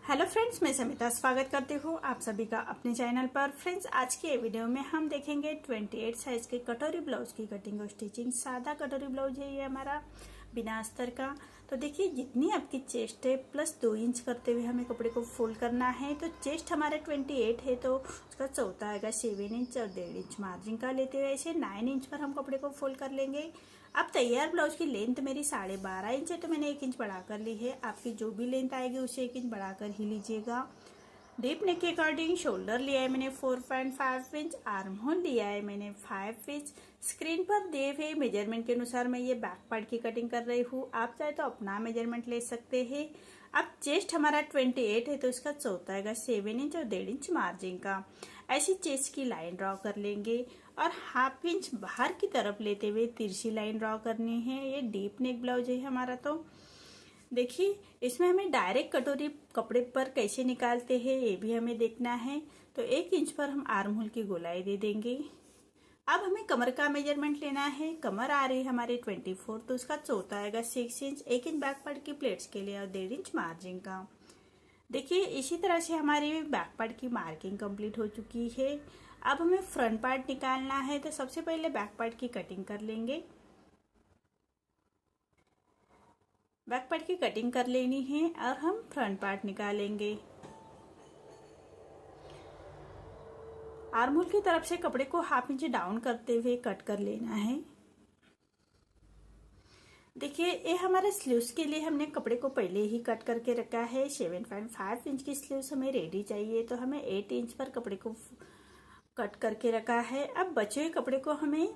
Hello friends, मैं समिता स्वागत करती हूँ आप सभी का अपने चैनल पर। फ्रेंड्स, आज के वीडियो में हम देखेंगे 28 साइज के कटोरी ब्लाउज की कटिंग और स्टिचिंग। सादा कटोरी ब्लाउज है ये हमारा, बिना अस्तर का। तो देखिए, जितनी आपकी चेस्ट है प्लस 2 इंच करते हुए हमें कपड़े को फोल्ड करना है। तो चेस्ट हमारा 28 है तो उसका चौथा आएगा 7 इंच और 1.5 इंच मार्जिन का लेते हुए ऐसे 9 इंच पर हम कपड़े को फोल्ड कर लेंगे। अब तैयार ब्लाउज की लेंथ मेरी 12.5 इंच है तो मैंने 1 इंच बढ़ा कर ली है। आपकी जो भी लेंथ आएगी उसे 1 इंच बढ़ाकर ही लीजिएगा। डीप नेक के अकॉर्डिंग शोल्डर लिया है मैंने 4.5 इंच, आर्म होल लिया है मैंने 5 इंच। स्क्रीन पर दिए हुए मेजरमेंट के अनुसार मैं ये बैक पार्ट की कटिंग कर रही हूँ। आप चाहे तो अपना मेजरमेंट ले सकते हैं। अब चेस्ट हमारा 28 है तो इसका चौथा आएगा 7 इंच और 1.5 इंच मार्जिन का। ऐसी चेस्ट की लाइन ड्रॉ कर लेंगे और हाफ इंच बाहर की तरफ लेते हुए तिरछी लाइन ड्रॉ करनी है। ये डीप नेक ब्लाउज है हमारा। तो देखिए, इसमें हमें डायरेक्ट कटोरी कपड़े पर कैसे निकालते हैं ये भी हमें देखना है। तो 1 इंच पर हम आर्म होल की गोलाई दे देंगे। अब हमें कमर का मेजरमेंट लेना है। कमर आ रही है हमारी 24 तो उसका चौथा आएगा 6 इंच, 1 इंच बैक पार्ट की प्लेट्स के लिए और 1.5 इंच मार्जिन का। देखिए, इसी तरह से हमारी बैक पार्ट की मार्किंग कंप्लीट हो चुकी है। अब हमें फ्रंट पार्ट निकालना है तो सबसे पहले बैक पार्ट की कटिंग कर लेंगे। बैक पार्ट की कटिंग कर लेनी है और हम फ्रंट पार्ट निकालेंगे। आर्म होल की तरफ से कपड़े को हाफ इंच डाउन करते हुए कट कर लेना है। देखिए, ये हमारे स्लीव्स के लिए हमने कपड़े को पहले ही कट करके रखा है। 7.5 इंच की स्लीव्स हमें रेडी चाहिए तो हमें 8 इंच पर कपड़े को कट करके रखा है। अब बचे हुए कपड़े को हमें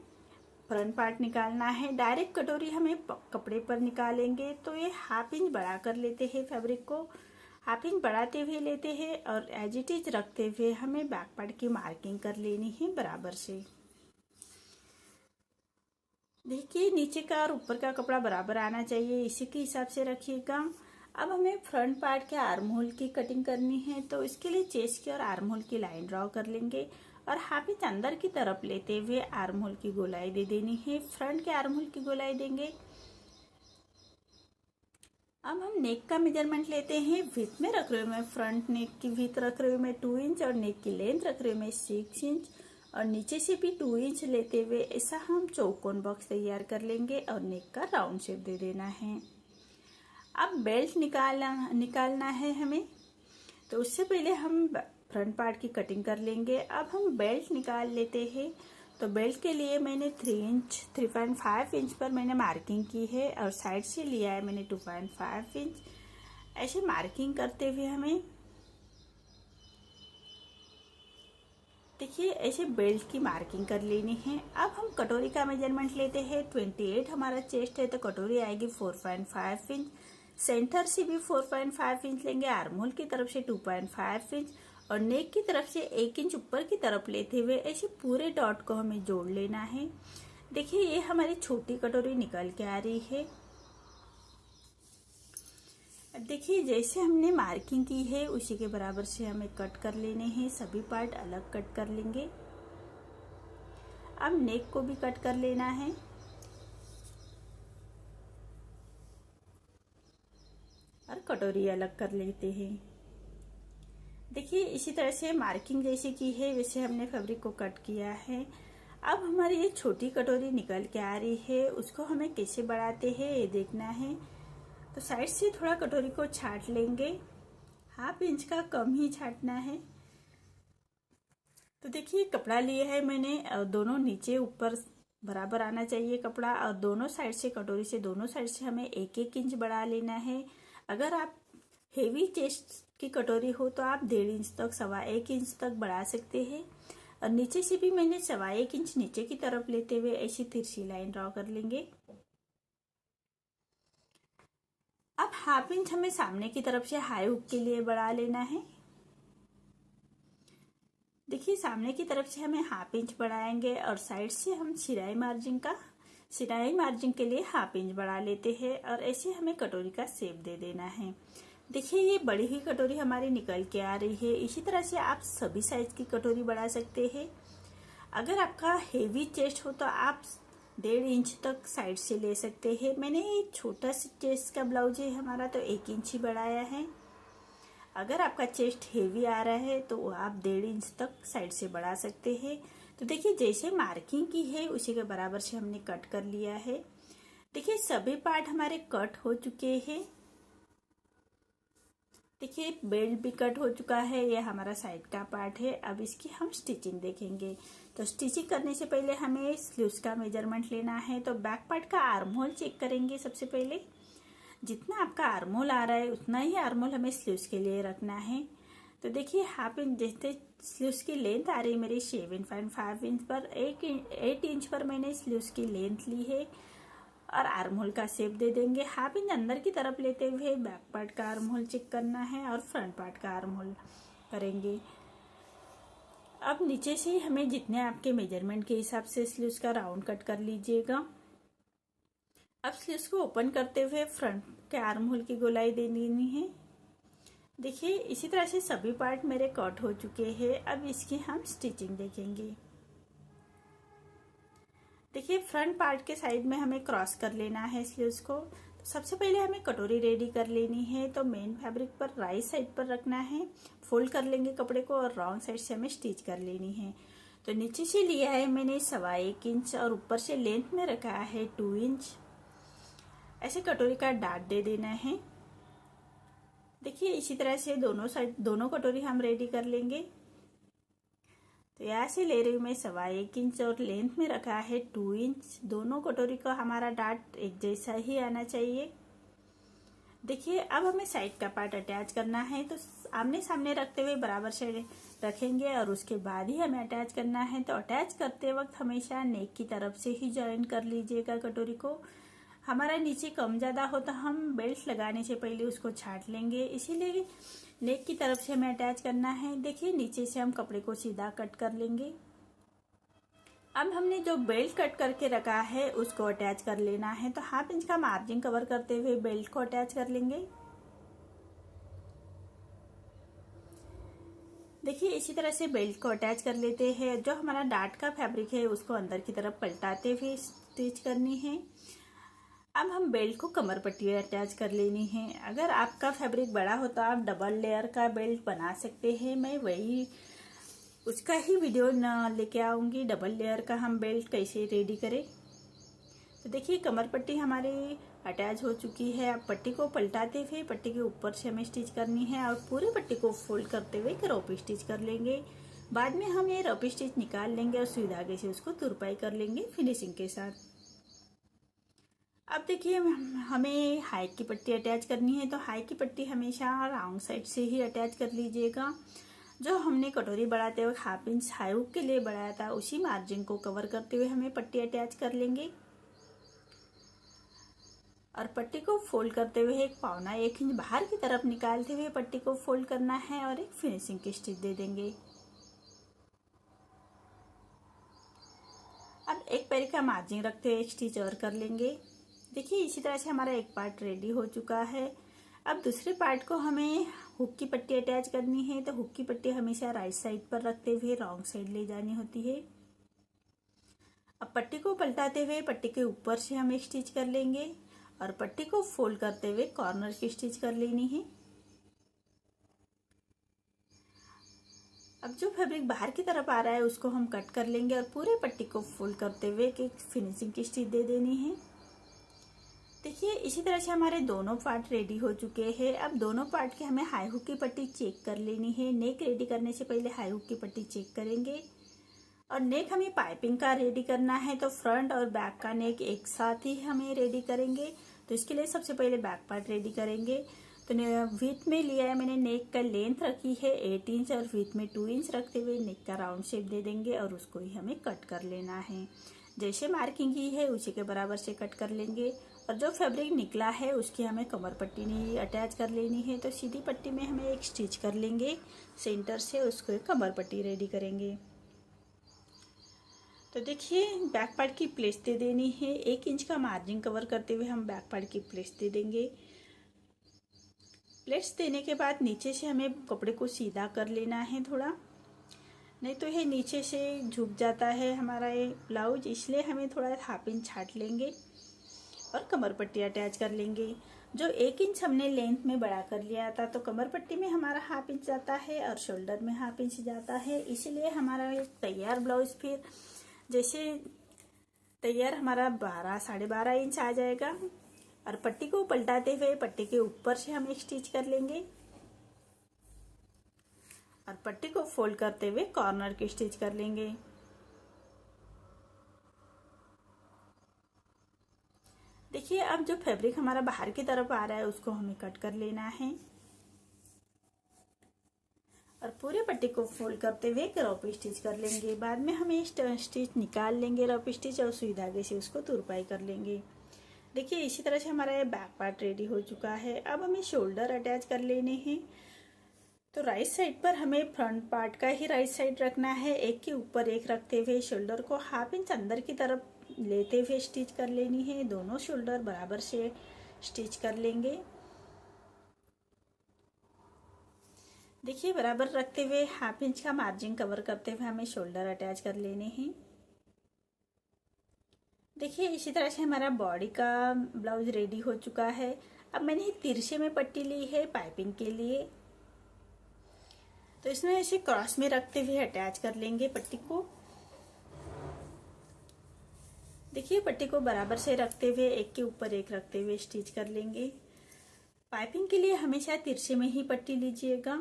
फ्रंट पार्ट निकालना है। डायरेक्ट कटोरी हमें कपड़े पर निकालेंगे तो ये हाफ इंच बढ़ा कर लेते हैं। फैब्रिक को हाफ इंच बढ़ाते हुए लेते हैं और एज इट इज रखते हुए हमें बैक पार्ट की मार्किंग कर लेनी है बराबर से। देखिए, नीचे का और ऊपर का कपड़ा बराबर आना चाहिए, इसी के हिसाब से रखिएगा। अब हमें फ्रंट पार्ट के आर्म होल की कटिंग करनी है तो इसके लिए चेस्ट की और आर्म होल की लाइन ड्रॉ कर लेंगे और हाफ इंच अंदर की तरफ लेते हुए आर्म होल की गोलाई दे देनी है। फ्रंट के आर्म होल की गोलाई देंगे। अब हम नेक का मेजरमेंट लेते हैं। विथ में रख रही हूँ मैं, फ्रंट नेक की विथ रख रही हूँ मैं 2 इंच और नेक की लेंथ रख रही हूँ मैं 6 इंच और नीचे से भी 2 इंच लेते हुए ऐसा हम चौकोन बॉक्स तैयार कर लेंगे और नेक का राउंड शेप दे देना है। अब बेल्ट निकालना है हमें, तो उससे पहले हम फ्रंट पार्ट की कटिंग कर लेंगे। अब हम बेल्ट निकाल लेते हैं। तो बेल्ट के लिए मैंने 3.5 इंच पर मैंने मार्किंग की है और साइड से लिया है मैंने 2.5 इंच। ऐसे मार्किंग करते हुए हमें देखिए ऐसे बेल्ट की मार्किंग कर लेनी है। अब हम कटोरी का मेजरमेंट लेते हैं। 28 हमारा चेस्ट है तो कटोरी आएगी 4.5 इंच। सेंटर से भी 4.5 इंच लेंगे, आर्म होल की तरफ से 2.5 इंच और नेक की तरफ से 1 इंच ऊपर की तरफ लेते हुए ऐसे पूरे डॉट को हमें जोड़ लेना है। देखिए, ये हमारी छोटी कटोरी निकल के आ रही है। देखिए, जैसे हमने मार्किंग की है उसी के बराबर से हमें कट कर लेने हैं। सभी पार्ट अलग कट कर लेंगे। अब नेक को भी कट कर लेना है और कटोरी अलग कर लेते हैं। देखिए, इसी तरह से मार्किंग जैसे की है वैसे हमने फैब्रिक को कट किया है। अब हमारी ये छोटी कटोरी निकल के आ रही है, उसको हमें कैसे बढ़ाते हैं ये देखना है। तो साइड से थोड़ा कटोरी को छाट लेंगे, हाफ इंच का कम ही छाटना है। तो देखिए, कपड़ा लिया है मैंने और दोनों नीचे ऊपर बराबर आना चाहिए कपड़ा और दोनों साइड से कटोरी से दोनों साइड से हमें 1-1 इंच बढ़ा लेना है। अगर आप हेवी चेस्ट की कटोरी हो तो आप 1.5 इंच तक 1.25 इंच तक बढ़ा सकते हैं और नीचे से भी मैंने 1.25 इंच नीचे की तरफ लेते हुए ऐसी तिरछी लाइन ड्रॉ कर लेंगे। अब हाफ इंच हमें सामने की तरफ से हाई हुक के लिए बढ़ा लेना है। देखिए, सामने की तरफ से हमें हाफ इंच बढ़ाएंगे और साइड से हम सिलाई मार्जिन के लिए हाफ इंच बढ़ा लेते हैं और ऐसे हमें कटोरी का शेप दे देना है। देखिए, ये बड़ी ही कटोरी हमारी निकल के आ रही है। इसी तरह से आप सभी साइज की कटोरी बढ़ा सकते हैं। अगर आपका हेवी चेस्ट हो तो आप 1.5 इंच तक साइड से ले सकते हैं। मैंने छोटा सा चेस्ट का ब्लाउज है हमारा तो 1 इंच ही बढ़ाया है। अगर आपका चेस्ट हेवी आ रहा है तो आप 1.5 इंच तक साइड से बढ़ा सकते हैं। तो देखिए जैसे मार्किंग की है उसी के बराबर से हमने कट कर लिया है। देखिए सभी पार्ट हमारे कट हो चुके हैं। देखिए बेल्ट भी कट हो चुका है, ये हमारा साइड का पार्ट है। अब इसकी हम स्टिचिंग देखेंगे। तो स्टिचिंग करने से पहले हमें स्लीव्स का मेजरमेंट लेना है। तो बैक पार्ट का आर्म होल चेक करेंगे। सबसे पहले जितना आपका आर्म होल आ रहा है उतना ही आर्म होल हमें स्लीव्स के लिए रखना है। तो देखिए हाफ इंच जैसे स्लीव्स की लेंथ आ रही है मेरी 7.5 इंच पर, 8 इंच पर मैंने स्लीव्स की लेंथ ली है। और आर्म होल का शेप दे देंगे। हाफ इंच अंदर की तरफ लेते हुए बैक पार्ट का आर्म होल चेक करना है और फ्रंट पार्ट का आर्म होल करेंगे। अब नीचे से हमें जितने आपके मेजरमेंट के हिसाब से स्लीव्स का राउंड कट कर लीजिएगा। अब स्लीव्स को ओपन करते हुए फ्रंट के आर्म होल की गोलाई दे देनी है। देखिए इसी तरह से सभी पार्ट मेरे कट हो चुके हैं। अब इसकी हम स्टिचिंग देखेंगे। देखिए फ्रंट पार्ट के साइड में हमें क्रॉस कर लेना है स्लीव्स को। तो सबसे पहले हमें कटोरी रेडी कर लेनी है। तो मेन फैब्रिक पर राइट साइड पर रखना है, फोल्ड कर लेंगे कपड़े को और रॉन्ग साइड से हमें स्टिच कर लेनी है। तो नीचे से लिया है मैंने 1.25 इंच और ऊपर से लेंथ में रखा है 2 इंच। ऐसे कटोरी का डाट दे देना है। देखिए इसी तरह से दोनों साइड दोनों कटोरी हम रेडी कर लेंगे। तो यहाँ से ले रही हूँ मैं 1.25 इंच और लेंथ में रखा है 2 इंच। दोनों कटोरी का हमारा डाट एक जैसा ही आना चाहिए। देखिए अब हमें साइड का पार्ट अटैच करना है। तो आमने सामने रखते हुए बराबर से रखेंगे और उसके बाद ही हमें अटैच करना है। तो अटैच करते वक्त हमेशा नेक की तरफ से ही ज्वाइन कर लीजिएगा कटोरी को। हमारा नीचे कम ज़्यादा हो तो हम बेल्ट लगाने से पहले उसको छाट लेंगे, इसीलिए नेक की तरफ से हमें अटैच करना है। देखिए नीचे से हम कपड़े को सीधा कट कर लेंगे। अब हमने जो बेल्ट कट करके रखा है उसको अटैच कर लेना है। तो हाफ इंच का मार्जिन कवर करते हुए बेल्ट को अटैच कर लेंगे। देखिए इसी तरह से बेल्ट को अटैच कर लेते हैं। जो हमारा डाट का फैब्रिक है उसको अंदर की तरफ पलटाते हुए स्टिच करनी है। अब हम बेल्ट को कमर पट्टी अटैच कर लेनी है। अगर आपका फैब्रिक बड़ा हो तो आप डबल लेयर का बेल्ट बना सकते हैं। मैं वही उसका ही वीडियो न लेके आऊँगी, डबल लेयर का हम बेल्ट कैसे रेडी करें। तो देखिए कमर पट्टी हमारी अटैच हो चुकी है। अब पट्टी को पलटाते हुए पट्टी के ऊपर से हमें स्टिच करनी है और पूरे पट्टी को फोल्ड करते हुए रॉप स्टिच कर लेंगे। बाद में हम ये रॉप स्टिच निकाल लेंगे और सुई धागे से उसको तुरपाई कर लेंगे फिनिशिंग के साथ। अब देखिए हमें हाइट की पट्टी अटैच करनी है। तो हाइट की पट्टी हमेशा राउंड साइड से ही अटैच कर लीजिएगा। जो हमने कटोरी बढ़ाते हुए हाफ इंच हाई हुक के लिए बढ़ाया था उसी मार्जिन को कवर करते हुए हमें पट्टी अटैच कर लेंगे और पट्टी को फोल्ड करते हुए एक 1.25 इंच बाहर की तरफ निकालते हुए पट्टी को फोल्ड करना है और एक फिनिशिंग की स्टिच दे देंगे। अब एक पैर का मार्जिन रखते हुए एक स्टिच और कर लेंगे। देखिए इसी तरह से हमारा एक पार्ट रेडी हो चुका है। अब दूसरे पार्ट को हमें हुक की पट्टी अटैच करनी है। तो हुक की पट्टी हमेशा राइट साइड पर रखते हुए रॉन्ग साइड ले जानी होती है। अब पट्टी को पलटाते हुए पट्टी के ऊपर से हम एक स्टिच कर लेंगे और पट्टी को फोल्ड करते हुए कॉर्नर की स्टिच कर लेनी है। अब जो फैब्रिक बाहर की तरफ आ रहा है उसको हम कट कर लेंगे और पूरे पट्टी को फोल्ड करते हुए एक फिनिशिंग की स्टिच दे देनी है। देखिए इसी तरह से हमारे दोनों पार्ट रेडी हो चुके हैं। अब दोनों पार्ट के हमें हाई हुक की पट्टी चेक कर लेनी है। नेक रेडी करने से पहले हाई हुक की पट्टी चेक करेंगे और नेक हमें पाइपिंग का रेडी करना है। तो फ्रंट और बैक का नेक एक साथ ही हमें रेडी करेंगे। तो इसके लिए सबसे पहले बैक पार्ट रेडी करेंगे। तो विथ में लिया है मैंने, नेक का लेंथ रखी है 8 इंच और विथ में 2 इंच रखते हुए नेक का राउंड शेप दे देंगे और उसको ही हमें कट कर लेना है। जैसे मार्किंग की है उसी के बराबर से कट कर लेंगे और जो फैब्रिक निकला है उसकी हमें कमर पट्टी नहीं अटैच कर लेनी है। तो सीधी पट्टी में हमें एक स्टिच कर लेंगे सेंटर से, उसको एक कमर पट्टी रेडी करेंगे। तो देखिए बैक पार्ट की प्लेस दे देनी है। 1 इंच का मार्जिन कवर करते हुए हम बैक पार्ट की प्लेस दे देंगे। प्लेट्स देने के बाद नीचे से हमें कपड़े को सीधा कर लेना है थोड़ा, नहीं तो ये नीचे से झुक जाता है हमारा ये ब्लाउज, इसलिए हमें थोड़ा हाफ इंच छाट लेंगे और कमर पट्टी अटैच कर लेंगे। जो 1 इंच हमने लेंथ में बढ़ा कर लिया था, तो कमर पट्टी में हमारा 1/2 इंच जाता है और शोल्डर में 1/2 इंच जाता है। इसीलिए हमारा एक तैयार ब्लाउज फिर जैसे तैयार हमारा 12-12.5 इंच आ जाएगा। और पट्टी को पलटाते हुए पट्टी के ऊपर से हम एक स्टिच कर लेंगे और पट्टी को फोल्ड करते हुए कॉर्नर की स्टिच कर लेंगे। देखिए, अब जो फैब्रिक हमारा बाहर की तरफ आ रहा है उसको हमें कट कर लेना है और पूरे पट्टी को फोल्ड करते हुए रॉप स्टिच कर लेंगे। बाद में हमें स्टिच निकाल लेंगे रॉप स्टिच और सुई धागे से उसको तुरपाई कर लेंगे। देखिए, इसी तरह से हमारा ये बैक पार्ट रेडी हो चुका है। अब हमें शोल्डर अटैच कर लेने हैं। तो राइट साइड पर हमें फ्रंट पार्ट का ही राइट साइड रखना है, एक के ऊपर एक रखते हुए शोल्डर को 1/2 इंच अंदर की तरफ लेते हुए स्टिच कर लेनी है। दोनों शोल्डर बराबर से स्टिच कर लेंगे। देखिए, बराबर रखते हुए 1/2 इंच का मार्जिन कवर करते हुए हमें शोल्डर अटैच कर लेने हैं। देखिए, इसी तरह से हमारा बॉडी का ब्लाउज रेडी हो चुका है। अब मैंने तिरछे में पट्टी ली है पाइपिंग के लिए, तो इसमें ऐसे क्रॉस में रखते हुए अटैच कर लेंगे पट्टी को। देखिए, पट्टी को बराबर से रखते हुए एक के ऊपर एक रखते हुए स्टिच कर लेंगे। पाइपिंग के लिए हमेशा तिरछे में ही पट्टी लीजिएगा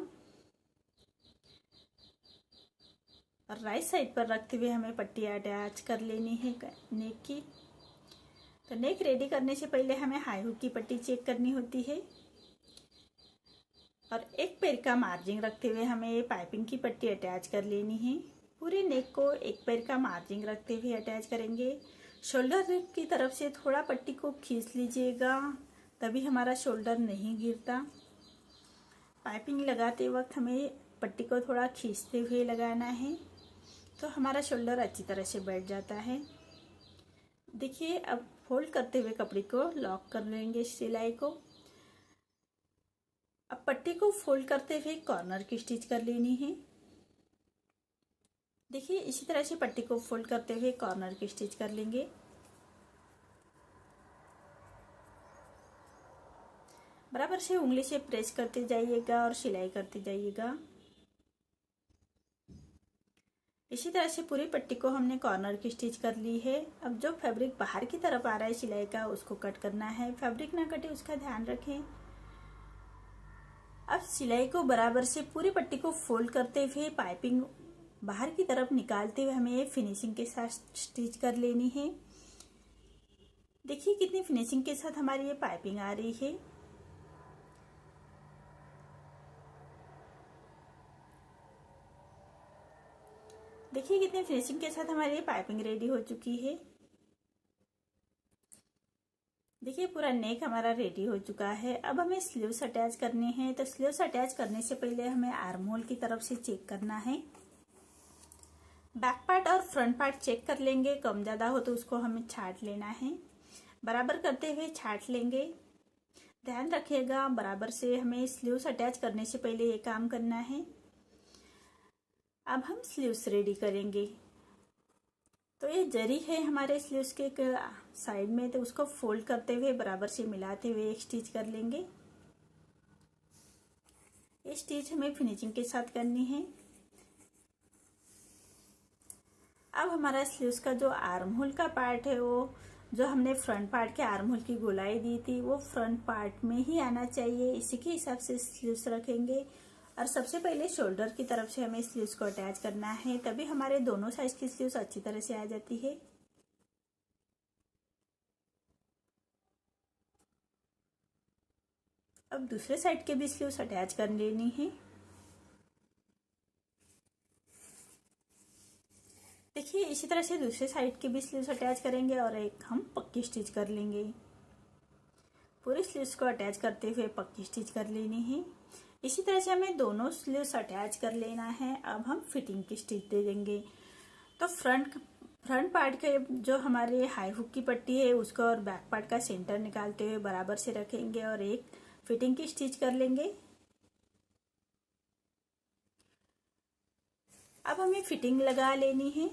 और राइट साइड पर रखते हुए हमें पट्टी अटैच कर लेनी है नेक की। तो नेक रेडी करने से पहले हमें हाई हुक की पट्टी चेक करनी होती है और एक पैर का मार्जिन रखते हुए हमें ये पाइपिंग की पट्टी अटैच कर लेनी है। पूरे नेक को एक पैर का मार्जिन रखते हुए अटैच करेंगे। शोल्डर की तरफ से थोड़ा पट्टी को खींच लीजिएगा, तभी हमारा शोल्डर नहीं गिरता। पाइपिंग लगाते वक्त हमें पट्टी को थोड़ा खींचते हुए लगाना है, तो हमारा शोल्डर अच्छी तरह से बैठ जाता है। देखिए, अब फोल्ड करते हुए कपड़े को लॉक कर लेंगे सिलाई को। अब पट्टी को फोल्ड करते हुए कॉर्नर की स्टिच कर लेनी है। देखिए, इसी तरह से पट्टी को फोल्ड करते हुए कॉर्नर की स्टिच कर लेंगे। बराबर से उंगली से प्रेस करते जाइएगा और सिलाई करते जाइएगा। इसी तरह से पूरी पट्टी को हमने कॉर्नर की स्टिच कर ली है। अब जो फैब्रिक बाहर की तरफ आ रहा है सिलाई का, उसको कट करना है। फैब्रिक ना कटे उसका ध्यान रखें। अब सिलाई को बराबर से पूरी पट्टी को फोल्ड करते हुए पाइपिंग बाहर की तरफ निकालते हुए हमें फिनिशिंग के साथ स्टिच कर लेनी है। देखिए, कितनी फिनिशिंग के साथ हमारी ये पाइपिंग आ रही है। देखिए, कितनी फिनिशिंग के साथ हमारी ये पाइपिंग रेडी हो चुकी है। देखिए, पूरा नेक हमारा रेडी हो चुका है। अब हमें स्लीव्स अटैच करने हैं। तो स्लीव्स अटैच करने से पहले हमें आर्म होल की तरफ से चेक करना है। बैक पार्ट और फ्रंट पार्ट चेक कर लेंगे। कम ज्यादा हो तो उसको हमें छाट लेना है। बराबर करते हुए छाट लेंगे। ध्यान रखिएगा, बराबर से हमें स्लीव्स अटैच करने से पहले ये काम करना है। अब हम स्लीव्स रेडी करेंगे। तो ये जरी है हमारे स्लीव्स के साइड में, तो उसको फोल्ड करते हुए बराबर से मिलाते हुए एक स्टिच कर लेंगे। ये स्टिच हमें फिनिशिंग के साथ करनी है। अब हमारा स्लीव्स का जो आर्म होल का पार्ट है, वो जो हमने फ्रंट पार्ट के आर्म होल की गोलाई दी थी, वो फ्रंट पार्ट में ही आना चाहिए। इसी के हिसाब से स्लीव्स रखेंगे। और सबसे पहले शोल्डर की तरफ से हमें स्लीव्स को अटैच करना है, तभी हमारे दोनों साइज की स्लीव्स अच्छी तरह से आ जाती है। अब दूसरे साइड के भी स्लीव्स अटैच कर लेनी है। देखिए, इसी तरह से दूसरे साइड के भी स्लीव्स अटैच करेंगे और एक हम पक्की स्टिच कर लेंगे। पूरी स्लीव्स को अटैच करते हुए पक्की स्टिच कर लेनी है। इसी तरह से हमें दोनों स्लीव्स अटैच कर लेना है। अब हम फिटिंग की स्टिच दे देंगे। तो फ्रंट पार्ट के जो हमारे हाई हुक की पट्टी है, उसको और बैक पार्ट का सेंटर निकालते हुए बराबर से रखेंगे और एक फिटिंग की स्टिच कर लेंगे। अब हमें फिटिंग लगा लेनी है।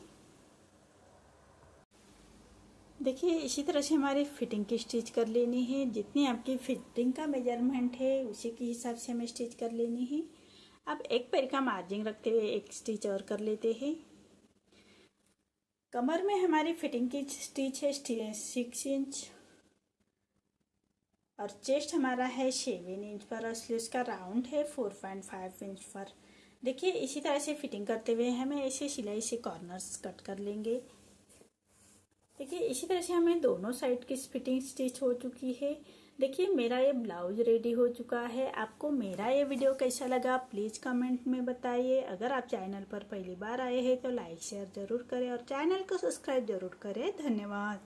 देखिए इसी तरह से हमारी फिटिंग की स्टिच कर लेनी है। जितनी आपकी फिटिंग का मेजरमेंट है उसी के हिसाब से हमें स्टिच कर लेनी है। अब एक पैर का मार्जिन रखते हुए एक स्टिच और कर लेते हैं। कमर में हमारी फिटिंग की स्टिच है 6 इंच और चेस्ट हमारा है 7 इंच पर और स्लीव्स का राउंड है 4.5 इंच पर। देखिए इसी तरह से फिटिंग करते हुए हमें ऐसे सिलाई से कॉर्नर्स कट कर लेंगे। देखिए इसी तरह से हमें दोनों साइड की फिटिंग स्टिच हो चुकी है। देखिए मेरा ये ब्लाउज रेडी हो चुका है। आपको मेरा ये वीडियो कैसा लगा प्लीज़ कमेंट में बताइए। अगर आप चैनल पर पहली बार आए हैं तो लाइक शेयर ज़रूर करें और चैनल को सब्सक्राइब ज़रूर करें। धन्यवाद।